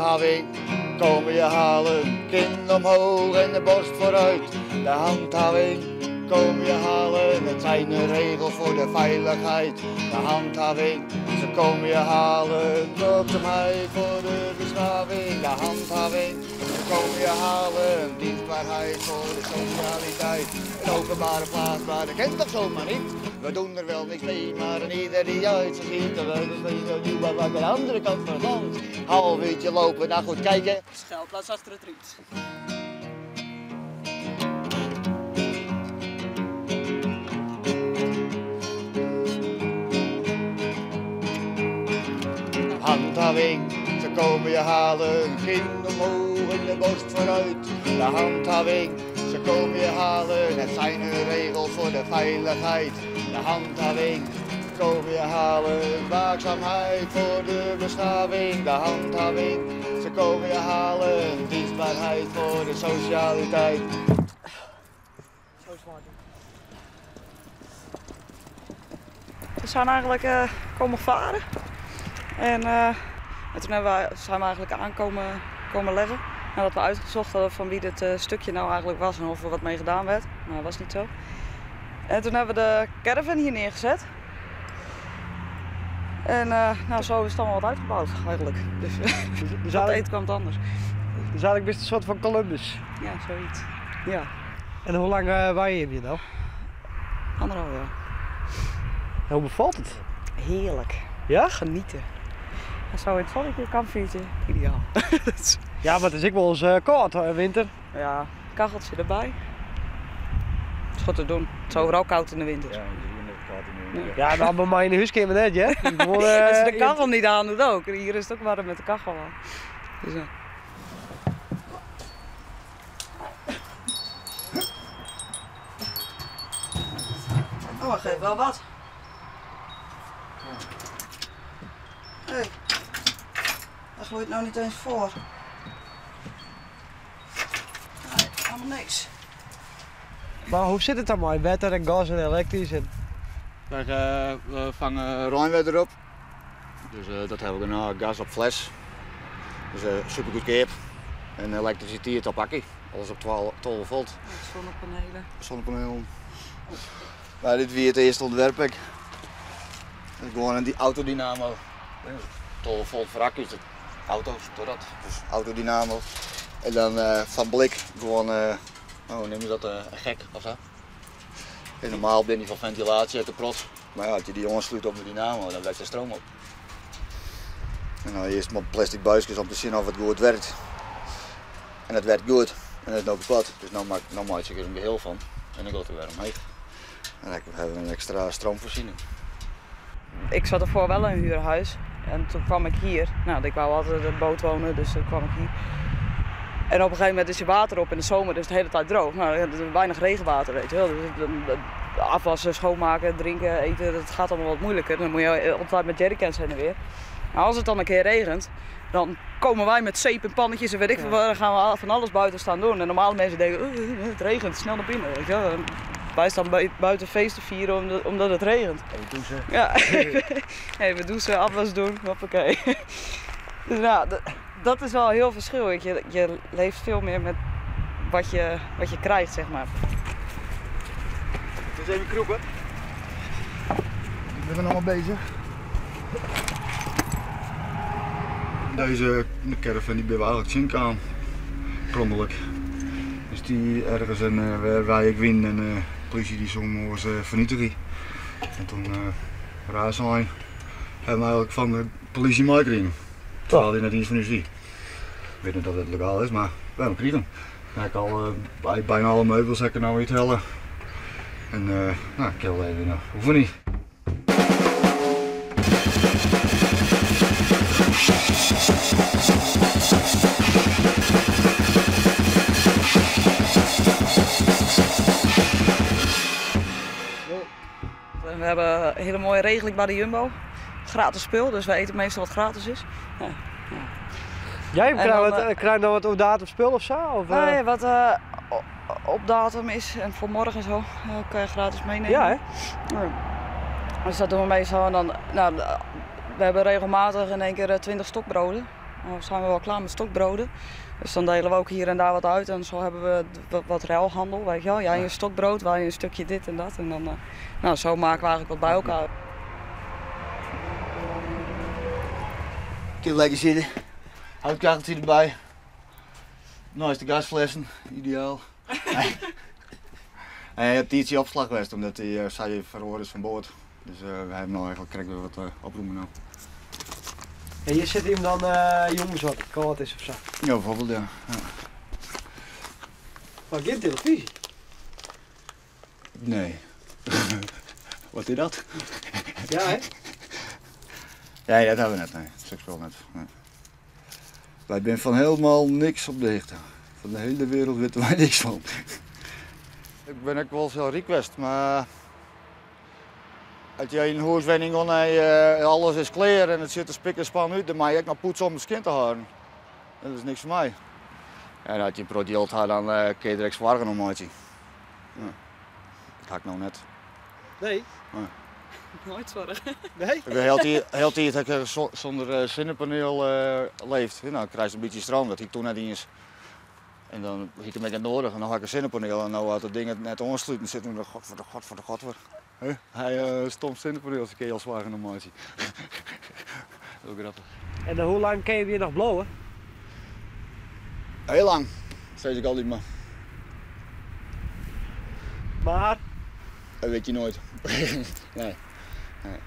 handhaving komen je halen. Kin omhoog en de borst vooruit. De handhaving komen je halen. Het zijn de regels voor de veiligheid. De handhaving, ze komen je halen. Werkzaamheid voor de beschaving. De handhaving, ze komen je halen. Dienstbaarheid voor de socialiteit. Een openbare plaats, maar dat kent toch zomaar niet. We doen er wel niks mee, maar een ieder die uit zich ziet, dan doen we aan de andere kant van het land. Half uurtje lopen, nou goed kijken. Schuilplaats achter het riet. Handhaving, ze komen je halen. Kin omhoog en de borst vooruit. De handhaving, ze komen je halen. Het zijn hun regels voor de veiligheid. De handhaving, ze komen je halen. Waakzaamheid voor de beschaving. De handhaving, ze komen je halen. Dienstbaarheid voor de socialiteit. Zo zwaar. We zijn eigenlijk komen varen. En toen zijn we eigenlijk komen leggen. Nadat we uitgezocht hadden van wie dit stukje nou eigenlijk was en of er wat mee gedaan werd. Maar dat was niet zo. En toen hebben we de caravan hier neergezet. En nou, zo is het allemaal wat uitgebouwd eigenlijk. Dus dat eten kwam het anders. Dus eigenlijk best een soort van Columbus. Ja, zoiets. Ja. En hoe lang waai je hier nou? 1,5 jaar. En hoe bevalt het? Heerlijk. Ja? Genieten. En zo in het zonnetje, kampvuurtje, ideaal. Ja, maar het is ook wel eens koud in winter. Ja, kacheltje erbij. Het is goed te doen. Het is overal koud in de winter. Ja, koud in de winter. Ja, nou bij mij in de huis kun je maar net, hè? Als je de kachel niet aan doet ook. Hier is het ook warm met de kachel aan. Dus, Oh, dat geeft wel wat. Hé, dat gloeit nou niet eens voor. Nee, helemaal niks. Maar hoe zit het dan maar? Water en gas en elektrisch en... Kijk, we vangen Rijnwater op. Dus dat hebben we dan gas op fles. Dus super goedkoop. En elektriciteit op akkie. Alles op 12 volt. Zonnepanelen. Zonnepanelen. Maar dit weer het eerste ontwerp. Dat is gewoon een autodynamo. 12 volt voor akkies. Auto's, door dat. Dus autodynamo. En dan van blik gewoon, hoe neem je dat, een gek of zo. En normaal ben je van ventilatie uit de prot. Maar ja, als je die jongens sluit op de dynamo, dan werkt de stroom op. En dan eerst maar plastic buisjes om te zien of het goed werkt. En het werkt goed. En het is nou kapot. Dus nou maak je er een geheel van. En dan gaat het weer omheen. En dan hebben we een extra stroomvoorziening. Ik zat ervoor wel in een huurhuis. En toen kwam ik hier. Nou, ik wou altijd op de boot wonen, dus toen kwam ik hier. En op een gegeven moment is je water op in de zomer, dus de hele tijd droog. Nou, er is weinig regenwater, weet je wel. Dus afwassen, schoonmaken, drinken, eten, dat gaat allemaal wat moeilijker. Dan moet je altijd met jerrycans heen en weer. Maar als het dan een keer regent, dan komen wij met zeep en pannetjes en weet ik veel, dan gaan we van alles buiten staan doen. En normale mensen denken, het regent, snel naar binnen, weet je wel. Wij staan buiten feesten vieren omdat het regent. Even douchen. Ja, even douchen, afwas doen, hoppakee. Dus nou, dat is wel een heel verschil. Je leeft veel meer met wat je krijgt, zeg maar. Dus even kroepen. Ik ben er nog maar bezig. Deze caravan die ben we eigenlijk zien aan. Promelijk. Dus die ergens waar ik win en de politie die zong was vernietigen. En toen Raasline hebben we eigenlijk van de politie meegekregen. Terwijl die net iets van u ziet. Ik weet niet of het legaal is, maar we hebben gekregen. Ik heb al bijna alle meubels heb ik nou weer te hellen. En nou, ik heb wel even nog. Hoeven niet. We hebben een hele mooie regeling bij de Jumbo. Gratis spul, dus we eten meestal wat gratis is. Ja. Jij krijgt dan wat op datum spul of zo? Of, nee, wat op datum is en voor morgen en zo kan je gratis meenemen. Ja, hè? Ja. Dus dat doen we meestal. En dan, nou, we hebben regelmatig in één keer 20 stokbroden. Dan zijn we wel klaar met stokbroden. Dus dan delen we ook hier en daar wat uit en zo hebben we wat ruilhandel, weet je wel. Jij een stokbrood, wij een stukje dit en dat. En dan, nou, zo maken we eigenlijk wat bij elkaar. Kun lekker zitten. Houtkacheltje erbij. Nooiste gasflessen, ideaal. En je hebt ietsje opslag geweest omdat hij zei verhoord is van boord. Dus we hebben nou eigenlijk krijgen we wat oproepen nou. En hier zit hem dan jongens wat koud is of zo? Ja, bijvoorbeeld ja. Maar geen televisie? Nee. Wat is dat? Ja hè? Ja, dat hebben we net, nee. Seksueel net. Nee. Wij zijn van helemaal niks op de hichte. Van de hele wereld weten wij niks van. Ik ben ook wel zo request, maar als je in een huiswenning alles is klaar en het zit er spik en span uit, dan mag je ook nog poetsen om het kind te houden. Dat is niks voor mij. En als je een product had, dan kun je direct zwaar om maatje. Ja. Dat ga ik nou net. Nee. Nee. Nooit zorgen. Nee? Ik ben heel tijd dat ik zonder zonnepaneel leeft. Nou, dan krijg je een beetje stroom, dat ik toen net eens. En dan hiet ik met het nodig en dan had ik een zonnepaneel en nou had dat ding net aansluiten zitten en voor de godver. Hij stond zonnepaneel als ik heel zwaar genomen maatje. Heel grappig. En hoe lang kun je weer nog blowen? Heel lang. Steeds ik al niet meer. Maar? Dat weet je nooit. Nee. Nee.